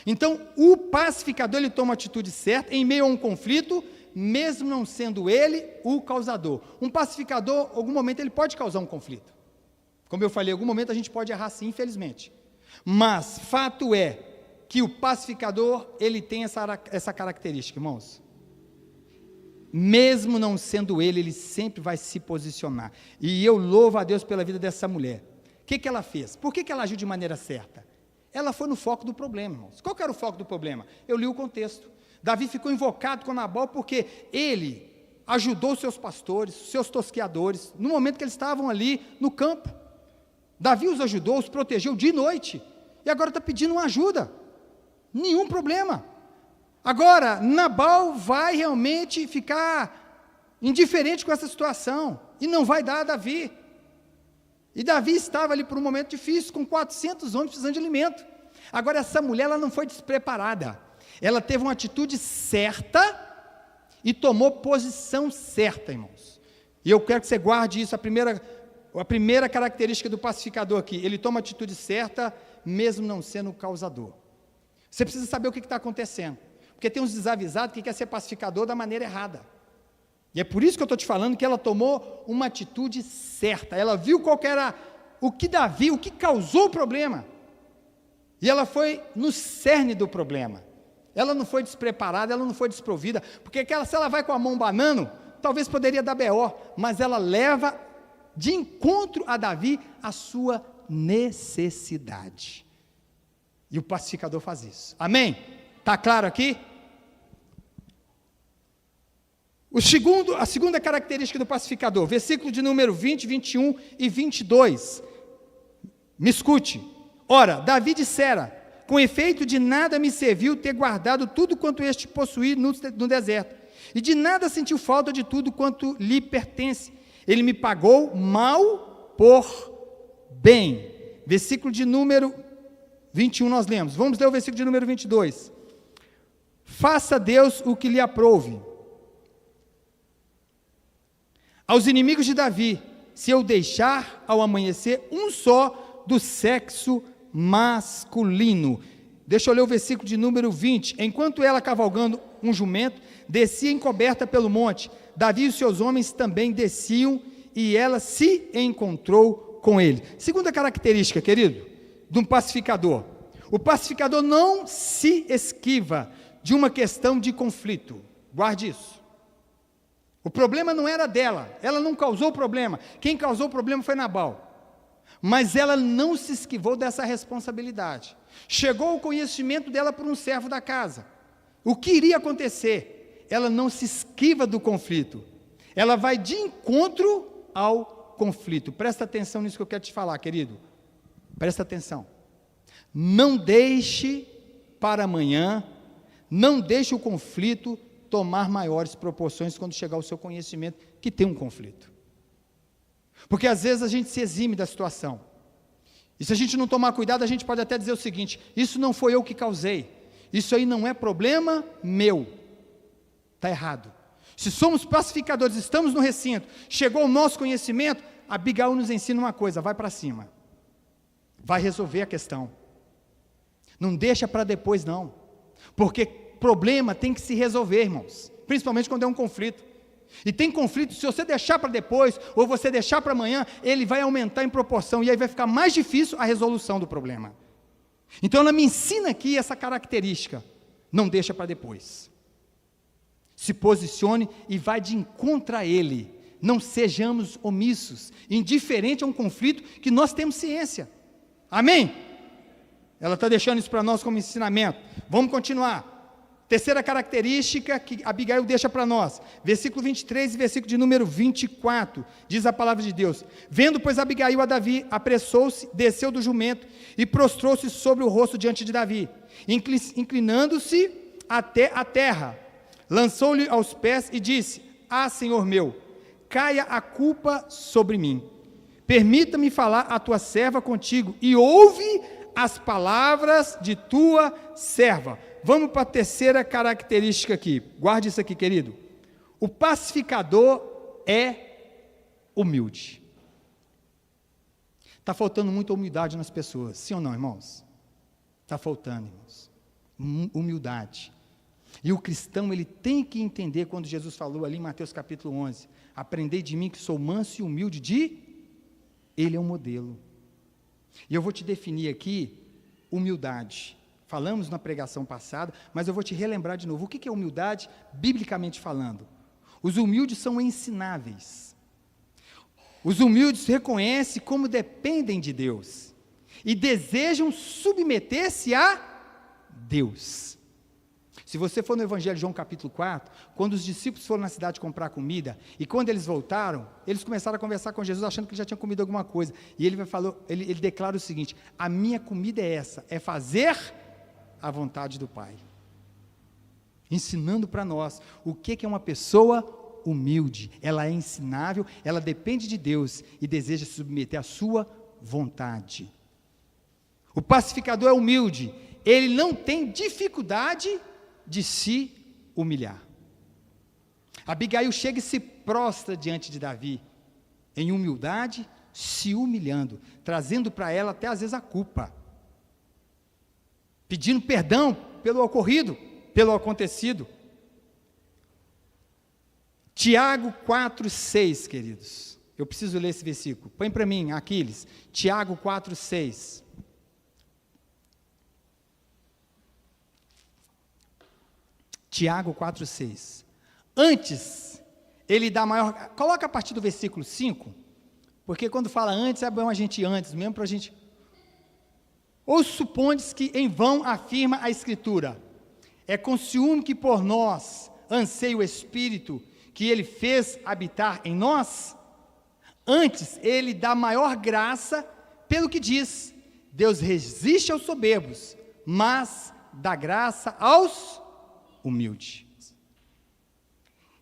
Então, o pacificador, ele toma a atitude certa, em meio a um conflito, mesmo não sendo ele o causador. Um pacificador, em algum momento, ele pode causar um conflito. Como eu falei, em algum momento a gente pode errar sim, infelizmente. Mas fato é que o pacificador, ele tem essa característica, irmãos. Mesmo não sendo ele sempre vai se posicionar. E eu louvo a Deus pela vida dessa mulher. O que ela fez? Por que ela agiu de maneira certa? Ela foi no foco do problema, irmãos. Qual que era o foco do problema? Eu li o contexto. Davi ficou invocado com Nabal porque ele ajudou seus pastores, seus tosqueadores, no momento que eles estavam ali no campo. Davi os ajudou, os protegeu de noite, e agora está pedindo uma ajuda, nenhum problema. Agora, Nabal vai realmente ficar indiferente com essa situação, e não vai dar a Davi. E Davi estava ali por um momento difícil, com 400 homens precisando de alimento. Agora, essa mulher, ela não foi despreparada, ela teve uma atitude certa, e tomou posição certa, irmãos. E eu quero que você guarde isso, a primeira característica do pacificador aqui, ele toma a atitude certa, mesmo não sendo o causador. Você precisa saber o que está acontecendo, porque tem uns desavisados que quer ser pacificador da maneira errada, e é por isso que eu estou te falando que ela tomou uma atitude certa, ela viu qual que era o que causou o problema, e ela foi no cerne do problema, ela não foi despreparada, ela não foi desprovida, porque se ela vai com a mão banando, talvez poderia dar BO, mas ela leva de encontro a Davi a sua necessidade. E o pacificador faz isso. Amém? Está claro aqui? A segunda característica do pacificador, versículo de número 20, 21 e 22. Me escute. Ora, Davi dissera: com efeito de nada me serviu ter guardado tudo quanto este possuía no deserto, e de nada sentiu falta de tudo quanto lhe pertence. Ele me pagou mal por bem. Versículo de número 21 nós lemos. Vamos ler o versículo de número 22. Faça Deus o que lhe aprouve. Aos inimigos de Davi, se eu deixar ao amanhecer um só do sexo masculino. Deixa eu ler o versículo de número 20. Enquanto ela cavalgando um jumento, descia encoberta pelo monte, Davi e os seus homens também desciam, e ela se encontrou com ele. Segunda característica, querido, de um pacificador. O pacificador não se esquiva de uma questão de conflito. Guarde isso. O problema não era dela, ela não causou o problema. Quem causou o problema foi Nabal. Mas ela não se esquivou dessa responsabilidade. Chegou ao conhecimento dela por um servo da casa. O que iria acontecer? Ela não se esquiva do conflito. Ela vai de encontro ao conflito. Presta atenção nisso que eu quero te falar, querido. Presta atenção. Não deixe para amanhã, não deixe o conflito tomar maiores proporções quando chegar ao seu conhecimento que tem um conflito. Porque às vezes a gente se exime da situação. E se a gente não tomar cuidado, a gente pode até dizer o seguinte: isso não foi eu que causei, isso aí não é problema meu. Está errado. Se somos pacificadores, estamos no recinto, chegou o nosso conhecimento, Abigail nos ensina uma coisa: vai para cima, vai resolver a questão, não deixa para depois não, porque problema tem que se resolver, irmãos, principalmente quando é um conflito. E tem conflito, se você deixar para depois, ou você deixar para amanhã, ele vai aumentar em proporção, e aí vai ficar mais difícil a resolução do problema. Então ela me ensina aqui essa característica: não deixa para depois, se posicione e vai de encontro a ele, não sejamos omissos, indiferente a um conflito que nós temos ciência, amém? Ela está deixando isso para nós como ensinamento. Vamos continuar. Terceira característica que Abigail deixa para nós, versículo 23 e versículo de número 24, diz a palavra de Deus: vendo, pois, Abigail a Davi, apressou-se, desceu do jumento e prostrou-se sobre o rosto diante de Davi, inclinando-se até a terra, lançou-lhe aos pés e disse: ah, Senhor meu, caia a culpa sobre mim, permita-me falar a tua serva contigo, e ouve as palavras de tua serva. Vamos para a terceira característica aqui, guarde isso aqui, querido: o pacificador é humilde. Está faltando muita humildade nas pessoas, sim ou não, irmãos? Está faltando, irmãos, humildade. E o cristão, ele tem que entender, quando Jesus falou ali em Mateus capítulo 11, aprendei de mim que sou manso e humilde ele é um modelo. E eu vou te definir aqui humildade. Falamos na pregação passada, mas eu vou te relembrar de novo. O que é humildade, biblicamente falando? Os humildes são ensináveis. Os humildes reconhecem como dependem de Deus e desejam submeter-se a Deus. Se você for no Evangelho de João capítulo 4, quando os discípulos foram na cidade comprar comida, e quando eles voltaram, eles começaram a conversar com Jesus, achando que ele já tinha comido alguma coisa, e ele declara o seguinte: a minha comida é essa, é fazer a vontade do Pai, ensinando para nós o que é uma pessoa humilde. Ela é ensinável, ela depende de Deus e deseja se submeter à sua vontade. O pacificador é humilde, ele não tem dificuldade de se humilhar. Abigail chega e se prostra diante de Davi, em humildade, se humilhando, trazendo para ela até às vezes a culpa, pedindo perdão pelo ocorrido, pelo acontecido. Tiago 4,6, queridos, eu preciso ler esse versículo, põe para mim, Aquiles, Tiago 4,6, Tiago 4,6, antes, ele dá maior, coloca a partir do versículo 5, porque quando fala antes, é bom a gente antes, mesmo para a gente. Ou supondes que em vão afirma a Escritura, é com ciúme que por nós anseia o Espírito, que ele fez habitar em nós? Antes, ele dá maior graça, pelo que diz, Deus resiste aos soberbos, mas dá graça aos humildes.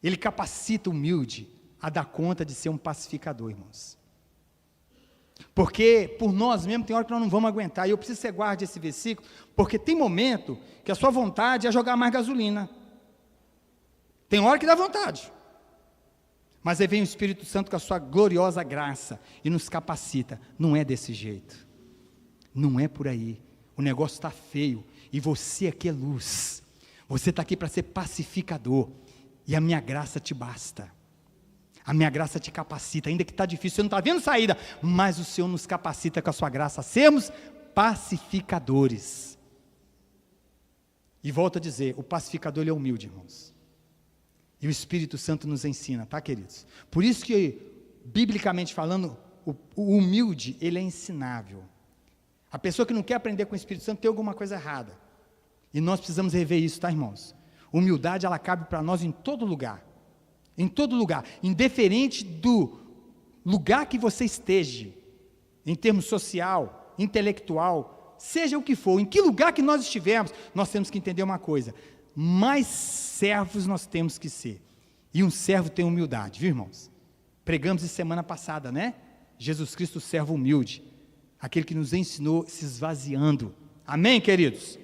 Ele capacita o humilde a dar conta de ser um pacificador, irmãos. Porque por nós mesmos tem hora que nós não vamos aguentar, e eu preciso que você guarde esse versículo, porque tem momento que a sua vontade é jogar mais gasolina. Tem hora que dá vontade, mas aí vem o Espírito Santo com a sua gloriosa graça e nos capacita. Não é desse jeito, não é por aí, o negócio está feio, e você aqui é luz, você está aqui para ser pacificador, e a minha graça te basta, a minha graça te capacita, ainda que está difícil, você não está vendo saída, mas o Senhor nos capacita com a sua graça a sermos pacificadores. E volto a dizer, o pacificador ele é humilde, irmãos, e o Espírito Santo nos ensina, tá, queridos? Por isso que, biblicamente falando, o humilde, ele é ensinável. A pessoa que não quer aprender com o Espírito Santo tem alguma coisa errada, e nós precisamos rever isso, tá, irmãos? Humildade, ela cabe para nós em todo lugar, indiferente do lugar que você esteja, em termos social, intelectual, seja o que for, em que lugar que nós estivermos, nós temos que entender uma coisa: mais servos nós temos que ser, e um servo tem humildade, viu, irmãos? Pregamos isso semana passada, né? Jesus Cristo, servo humilde. aquele que nos ensinou se esvaziando. Amém, queridos?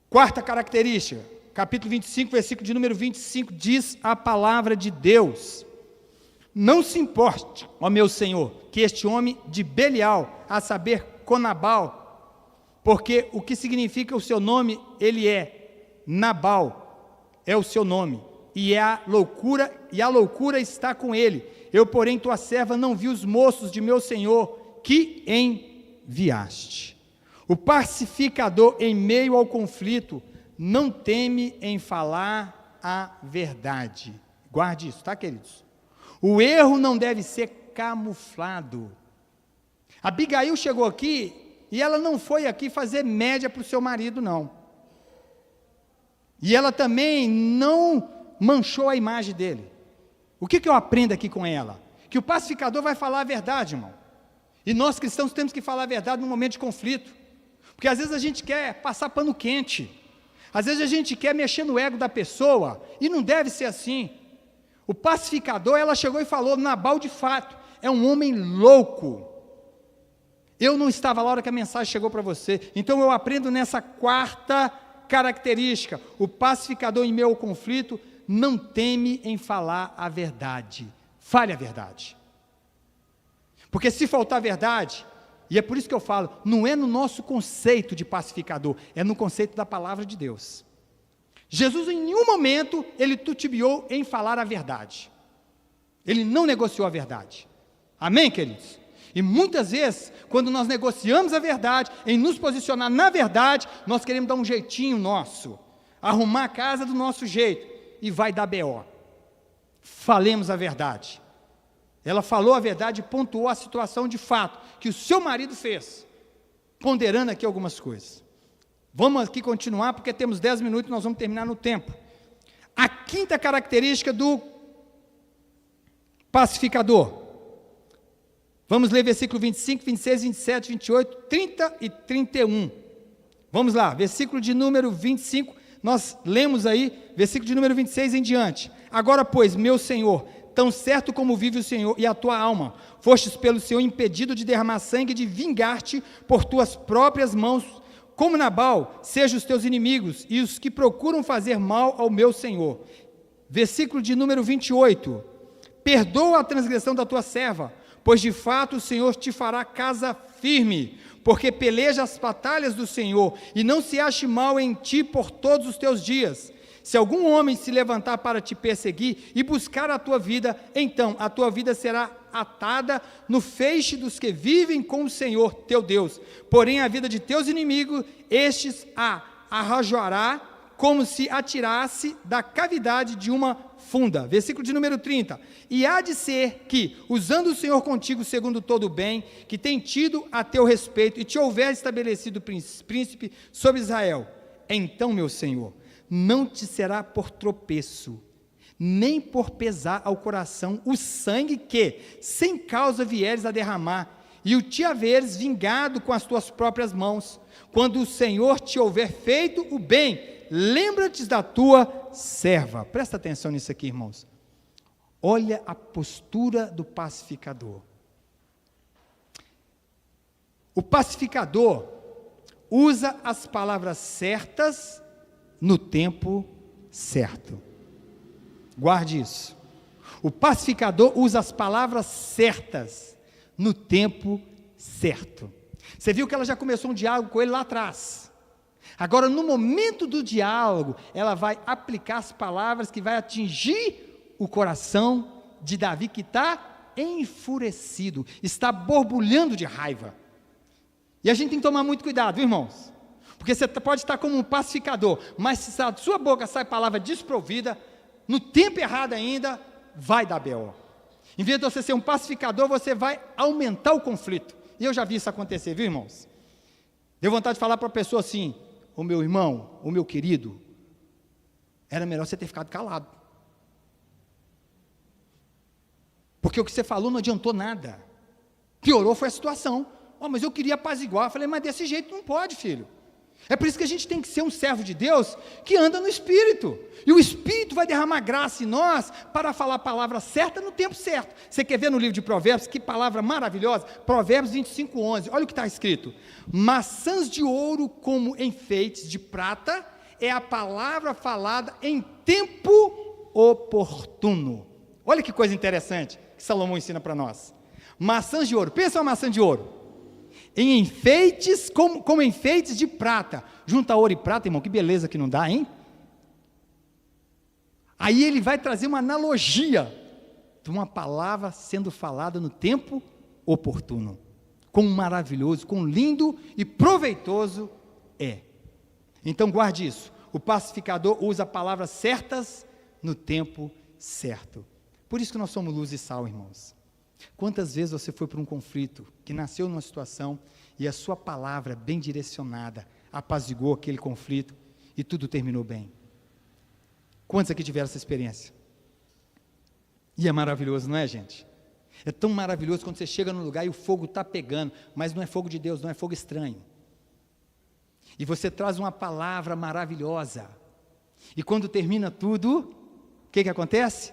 Quarta característica, capítulo 25, versículo de número 25, diz a palavra de Deus: não se importe, ó meu Senhor, que este homem de Belial, a saber, Conabal, porque o que significa o seu nome, ele é Nabal, é o seu nome, e a loucura está com ele. Eu, porém, tua serva não vi os moços de meu Senhor que enviaste. O pacificador em meio ao conflito não teme em falar a verdade. Guarde isso, tá, queridos? O erro não deve ser camuflado. Abigail chegou aqui e ela não foi aqui fazer média para o seu marido, não. E ela também não manchou a imagem dele. O que eu aprendo aqui com ela? Que o pacificador vai falar a verdade, irmão. E nós cristãos temos que falar a verdade no momento de conflito. Porque às vezes a gente quer passar pano quente. Às vezes a gente quer mexer no ego da pessoa. E não deve ser assim. O pacificador, ela chegou e falou: Nabal de fato é um homem louco. Eu não estava lá na hora que a mensagem chegou para você. Então eu aprendo nessa quarta característica: o pacificador em meio ao conflito não teme em falar a verdade. Fale a verdade. Porque se faltar verdade, e é por isso que eu falo, não é no nosso conceito de pacificador, é no conceito da palavra de Deus. Jesus em nenhum momento, ele titubeou em falar a verdade. Ele não negociou a verdade. Amém, queridos? E muitas vezes, quando nós negociamos a verdade, em nos posicionar na verdade, nós queremos dar um jeitinho nosso, arrumar a casa do nosso jeito, e vai dar B.O. Falemos a verdade. Ela falou a verdade e pontuou a situação de fato, que o seu marido fez, ponderando aqui algumas coisas. Vamos aqui continuar, porque temos 10 minutos, nós vamos terminar no tempo. A quinta característica do pacificador. Vamos ler versículo 25, 26, 27, 28, 30 e 31. Vamos lá, versículo de número 25, nós lemos aí, versículo de número 26 em diante. Agora, pois, meu Senhor, tão certo como vive o Senhor e a tua alma, fostes pelo Senhor impedido de derramar sangue e de vingar-te por tuas próprias mãos, como Nabal, sejam os teus inimigos e os que procuram fazer mal ao meu Senhor. Versículo de número 28, perdoa a transgressão da tua serva, pois de fato o Senhor te fará casa firme, porque peleja as batalhas do Senhor, e não se ache mal em ti por todos os teus dias. Se algum homem se levantar para te perseguir e buscar a tua vida, então a tua vida será atada no feixe dos que vivem com o Senhor teu Deus. Porém a vida de teus inimigos, estes a arrojará como se atirasse da cavidade de uma funda. Versículo de número 30. E há de ser que, usando o Senhor contigo segundo todo o bem, que tem tido a teu respeito, e te houver estabelecido príncipe sobre Israel, então, meu Senhor, não te será por tropeço, nem por pesar ao coração o sangue que, sem causa, vieres a derramar, e o te haveres vingado com as tuas próprias mãos. Quando o Senhor te houver feito o bem, lembra-te da tua serva. Presta atenção nisso aqui, irmãos. Olha a postura do pacificador. O pacificador usa as palavras certas no tempo certo. Guarde isso. O pacificador usa as palavras certas no tempo certo. Você viu que ela já começou um diálogo com ele lá atrás. Agora, no momento do diálogo, ela vai aplicar as palavras que vai atingir o coração de Davi, que está enfurecido, está borbulhando de raiva. E a gente tem que tomar muito cuidado, viu, irmãos? Porque você pode estar como um pacificador, mas se da sua boca sai palavra desprovida, no tempo errado ainda, vai dar B.O. Em vez de você ser um pacificador, você vai aumentar o conflito. E eu já vi isso acontecer, viu, irmãos? Deu vontade de falar para a pessoa assim: ô meu irmão, ô meu querido, era melhor você ter ficado calado. Porque o que você falou não adiantou nada. Piorou foi a situação. Mas eu queria apaziguar. Eu falei, mas desse jeito não pode, filho. É por isso que a gente tem que ser um servo de Deus que anda no Espírito. E o Espírito vai derramar graça em nós para falar a palavra certa no tempo certo. Você quer ver no livro de Provérbios, que palavra maravilhosa? Provérbios 25:11, olha o que está escrito. Maçãs de ouro como enfeites de prata é a palavra falada em tempo oportuno. Olha que coisa interessante que Salomão ensina para nós. Maçãs de ouro, pensa uma maçã de ouro. Em enfeites, como enfeites de prata. Junta ouro e prata, irmão, que beleza que não dá, hein? Aí ele vai trazer uma analogia de uma palavra sendo falada no tempo oportuno. Quão maravilhoso, quão lindo e proveitoso é. Então guarde isso. O pacificador usa palavras certas no tempo certo. Por isso que nós somos luz e sal, irmãos. Quantas vezes você foi para um conflito, que nasceu numa situação, e a sua palavra bem direcionada, apaziguou aquele conflito, e tudo terminou bem? Quantos aqui tiveram essa experiência? E é maravilhoso, não é, gente? É tão maravilhoso quando você chega num lugar e o fogo está pegando, mas não é fogo de Deus, não é fogo estranho. E você traz uma palavra maravilhosa, e quando termina tudo, o que acontece?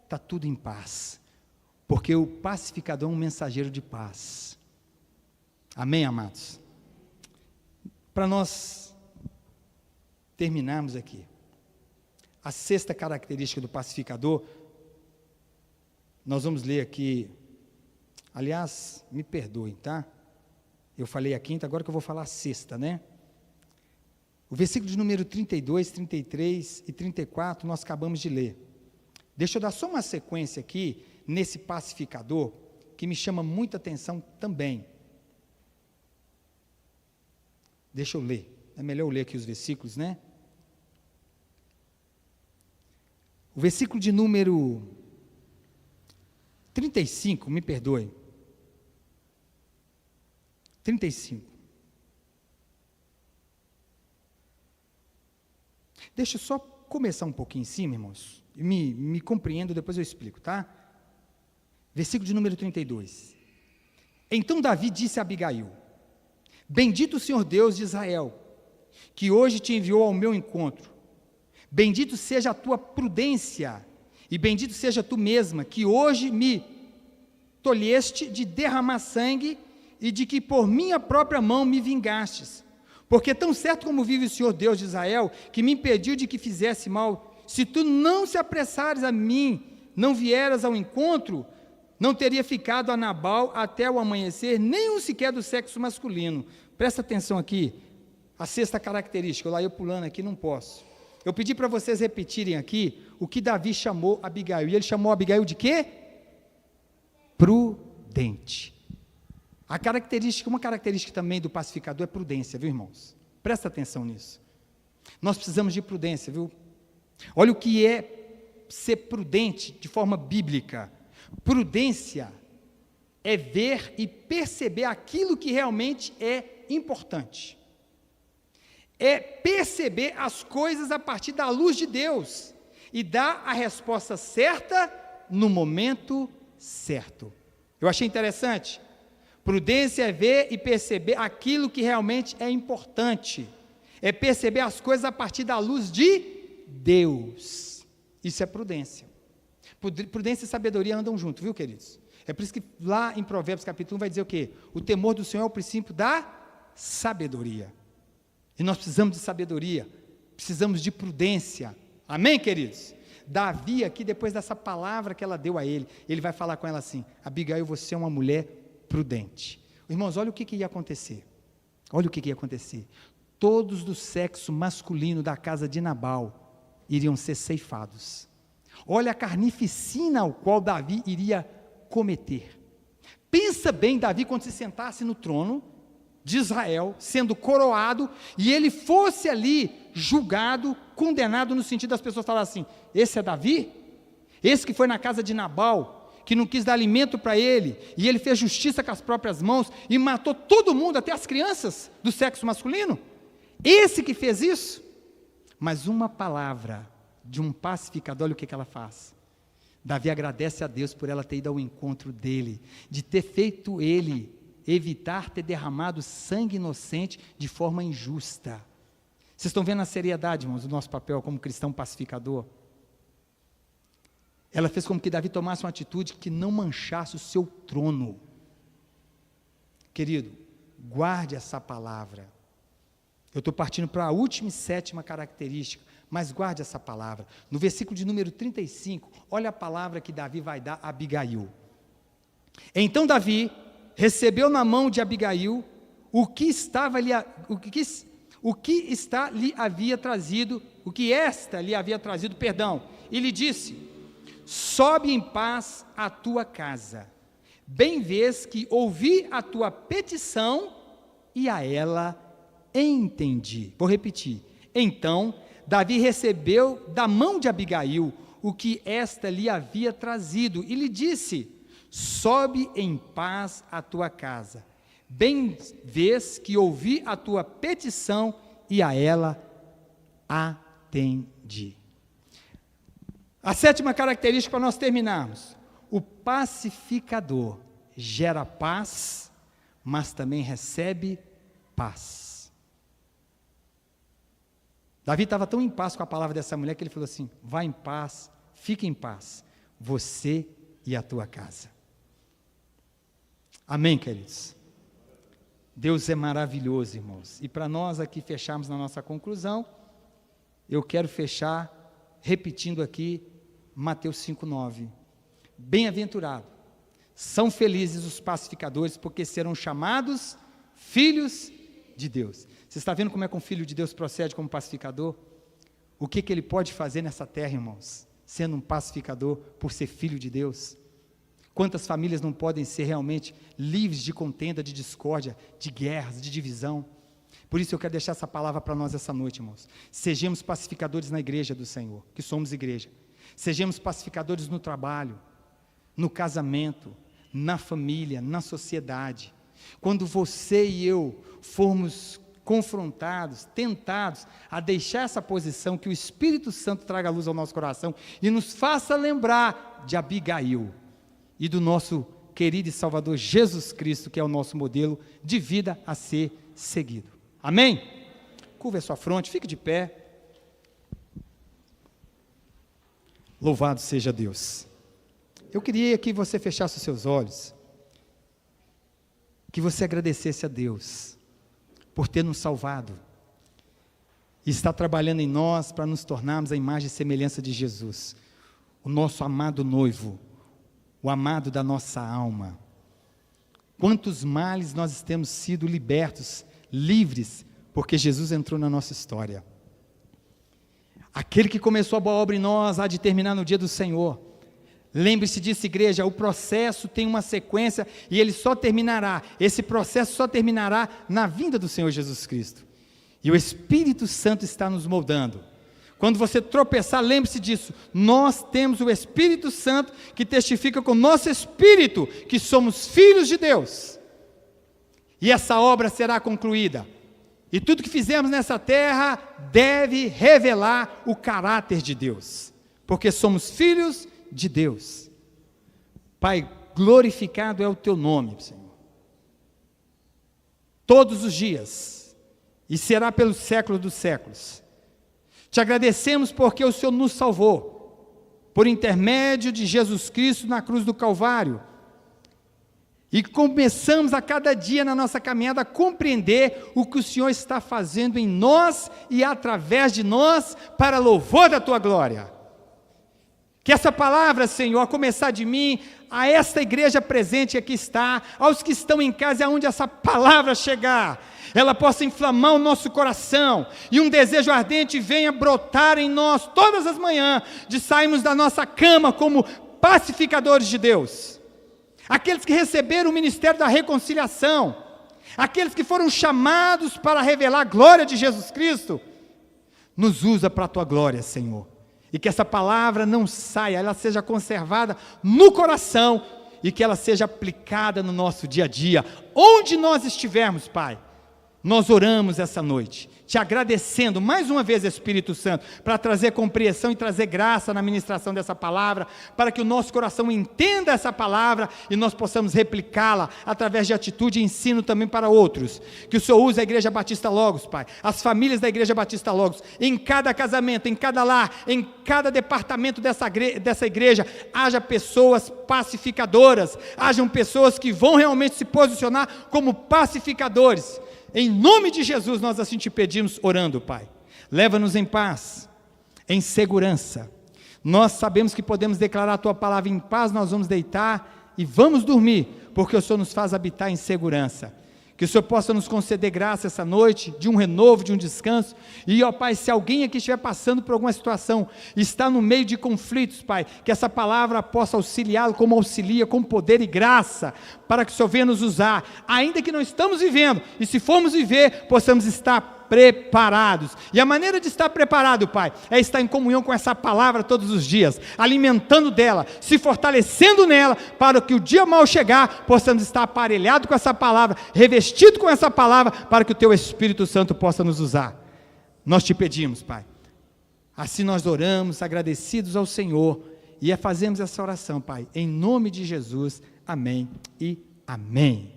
Está tudo em paz. Porque o pacificador é um mensageiro de paz. Amém, amados? Para nós terminarmos aqui, a sexta característica do pacificador, nós vamos ler aqui, aliás, me perdoem, tá? Eu falei a quinta, agora que eu vou falar a sexta, né? O versículo de número 32, 33 e 34, nós acabamos de ler. Deixa eu dar só uma sequência aqui, nesse pacificador, que me chama muita atenção também. Deixa eu ler, é melhor eu ler aqui os versículos, né? O versículo de número 35, me perdoe. 35. Deixa eu só começar um pouquinho em cima, irmãos. Me compreendo, depois eu explico, tá? Versículo de número 32. Então Davi disse a Abigail: Bendito o Senhor Deus de Israel, que hoje te enviou ao meu encontro. Bendito seja a tua prudência, e bendito seja tu mesma, que hoje me tolheste de derramar sangue, e de que por minha própria mão me vingastes. Porque tão certo como vive o Senhor Deus de Israel, que me impediu de que fizesse mal, se tu não se apressares a mim, não vieras ao encontro, não teria ficado a Nabal até o amanhecer, nem um sequer do sexo masculino. Presta atenção aqui, a sexta característica, eu pulando aqui, não posso. Eu pedi para vocês repetirem aqui o que Davi chamou Abigail, e ele chamou Abigail de quê? Prudente. Uma característica também do pacificador é prudência, viu, irmãos? Presta atenção nisso. Nós precisamos de prudência, viu? Olha o que é ser prudente de forma bíblica. Prudência é ver e perceber aquilo que realmente é importante. É perceber as coisas a partir da luz de Deus e dar a resposta certa no momento certo. Eu achei interessante. Prudência é ver e perceber aquilo que realmente é importante. É perceber as coisas a partir da luz de Deus. Isso é prudência. Prudência e sabedoria andam juntos, viu, queridos? É por isso que lá em Provérbios capítulo 1 vai dizer o quê? O temor do Senhor é o princípio da sabedoria. E nós precisamos de sabedoria, precisamos de prudência. Amém, queridos? Davi aqui, depois dessa palavra que ela deu a ele, ele vai falar com ela assim: Abigail, você é uma mulher prudente. Irmãos, olha o que ia acontecer. Olha o que ia acontecer. Todos do sexo masculino da casa de Nabal iriam ser ceifados. Olha a carnificina ao qual Davi iria cometer. Pensa bem, Davi, quando se sentasse no trono de Israel, sendo coroado, e ele fosse ali julgado, condenado, no sentido das pessoas falarem assim: esse é Davi? Esse que foi na casa de Nabal, que não quis dar alimento para ele, e ele fez justiça com as próprias mãos, e matou todo mundo, até as crianças do sexo masculino? Esse que fez isso? Mas uma palavra de um pacificador, olha o que ela faz. Davi agradece a Deus por ela ter ido ao encontro dele, de ter feito ele evitar ter derramado sangue inocente de forma injusta. Vocês estão vendo a seriedade, irmãos, do nosso papel como cristão pacificador? Ela fez com que Davi tomasse uma atitude que não manchasse o seu trono. Querido, guarde essa palavra. Eu estou partindo para a última e sétima característica, mas guarde essa palavra. No versículo de número 35, olha a palavra que Davi vai dar a Abigail. Então Davi recebeu na mão de Abigail o que esta lhe havia trazido, e lhe disse: sobe em paz à tua casa, bem vês que ouvi a tua petição e a ela entendi. Vou repetir. Então Davi recebeu da mão de Abigail o que esta lhe havia trazido e lhe disse: sobe em paz à tua casa, bem vês que ouvi a tua petição e a ela atendi. A sétima característica para nós terminarmos: o pacificador gera paz, mas também recebe paz. Davi estava tão em paz com a palavra dessa mulher que ele falou assim: vá em paz, fique em paz, você e a tua casa. Amém, queridos? Deus é maravilhoso, irmãos. E para nós aqui fecharmos na nossa conclusão, eu quero fechar repetindo aqui Mateus 5,9. Bem-aventurado, são felizes os pacificadores, porque serão chamados filhos de Deus. Você está vendo como é que um filho de Deus procede como pacificador? O que ele pode fazer nessa terra, irmãos, sendo um pacificador por ser filho de Deus? Quantas famílias não podem ser realmente livres de contenda, de discórdia, de guerras, de divisão? Por isso eu quero deixar essa palavra para nós essa noite, irmãos. Sejamos pacificadores na igreja do Senhor, que somos igreja. Sejamos pacificadores no trabalho, no casamento, na família, na sociedade. Quando você e eu formos confrontados, tentados a deixar essa posição, que o Espírito Santo traga luz ao nosso coração e nos faça lembrar de Abigail e do nosso querido e Salvador Jesus Cristo, que é o nosso modelo de vida a ser seguido. Amém? Curva a sua fronte, fique de pé. Louvado seja Deus. Eu queria que você fechasse os seus olhos, que você agradecesse a Deus por ter nos salvado e está trabalhando em nós para nos tornarmos a imagem e semelhança de Jesus, o nosso amado noivo, o amado da nossa alma. Quantos males nós temos sido libertos, livres, porque Jesus entrou na nossa história. Aquele que começou a boa obra em nós há de terminar no dia do Senhor. Lembre-se disso, igreja, o processo tem uma sequência e ele só terminará, esse processo só terminará na vinda do Senhor Jesus Cristo. E o Espírito Santo está nos moldando. Quando você tropeçar, lembre-se disso, nós temos o Espírito Santo que testifica com o nosso espírito que somos filhos de Deus. E essa obra será concluída. E tudo que fizermos nessa terra deve revelar o caráter de Deus, porque somos filhos de Deus. Pai, glorificado é o teu nome, Senhor, todos os dias, e será pelo século dos séculos. Te agradecemos porque o Senhor nos salvou, por intermédio de Jesus Cristo na cruz do Calvário, e começamos a cada dia na nossa caminhada a compreender o que o Senhor está fazendo em nós e através de nós, para louvor da tua glória. Que essa palavra, Senhor, a começar de mim, a esta igreja presente que aqui está, aos que estão em casa, aonde essa palavra chegar, ela possa inflamar o nosso coração, e um desejo ardente venha brotar em nós todas as manhãs, de sairmos da nossa cama como pacificadores de Deus. Aqueles que receberam o ministério da reconciliação, aqueles que foram chamados para revelar a glória de Jesus Cristo, nos usa para a tua glória, Senhor. E que essa palavra não saia, ela seja conservada no coração e que ela seja aplicada no nosso dia a dia, onde nós estivermos, Pai. Nós oramos essa noite, te agradecendo mais uma vez, Espírito Santo, para trazer compreensão e trazer graça na ministração dessa palavra, para que o nosso coração entenda essa palavra e nós possamos replicá-la através de atitude e ensino também para outros. Que o Senhor use a Igreja Batista Logos, Pai, as famílias da Igreja Batista Logos, em cada casamento, em cada lar, em cada departamento dessa igreja, haja pessoas pacificadoras, hajam pessoas que vão realmente se posicionar como pacificadores. Em nome de Jesus nós assim te pedimos, orando, Pai. Leva-nos em paz, em segurança. Nós sabemos que podemos declarar a Tua palavra em paz, nós vamos deitar e vamos dormir, porque o Senhor nos faz habitar em segurança. Que o Senhor possa nos conceder graça essa noite, de um renovo, de um descanso. E, ó Pai, se alguém aqui estiver passando por alguma situação, está no meio de conflitos, Pai, que essa palavra possa auxiliá-lo como auxilia, com poder e graça, para que o Senhor venha nos usar, ainda que não estamos vivendo, e se formos viver, possamos estar preparados. E a maneira de estar preparado, Pai, é estar em comunhão com essa palavra todos os dias, alimentando dela, se fortalecendo nela, para que o dia mal chegar, possamos estar aparelhados com essa palavra, revestidos com essa palavra, para que o Teu Espírito Santo possa nos usar. Nós te pedimos, Pai, assim nós oramos, agradecidos ao Senhor, e fazemos essa oração, Pai, em nome de Jesus, amém e amém.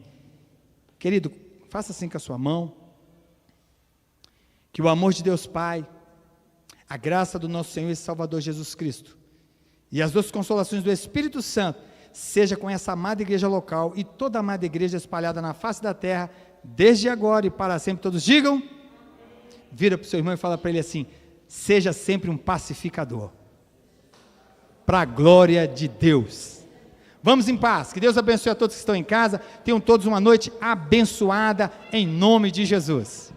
Querido, faça assim com a sua mão. Que o amor de Deus Pai, a graça do nosso Senhor e Salvador Jesus Cristo, e as duas consolações do Espírito Santo, seja com essa amada igreja local e toda a amada igreja espalhada na face da terra, desde agora e para sempre. Todos digam, vira para o seu irmão e fala para ele assim, seja sempre um pacificador, para a glória de Deus. Vamos em paz, que Deus abençoe a todos que estão em casa, tenham todos uma noite abençoada, em nome de Jesus.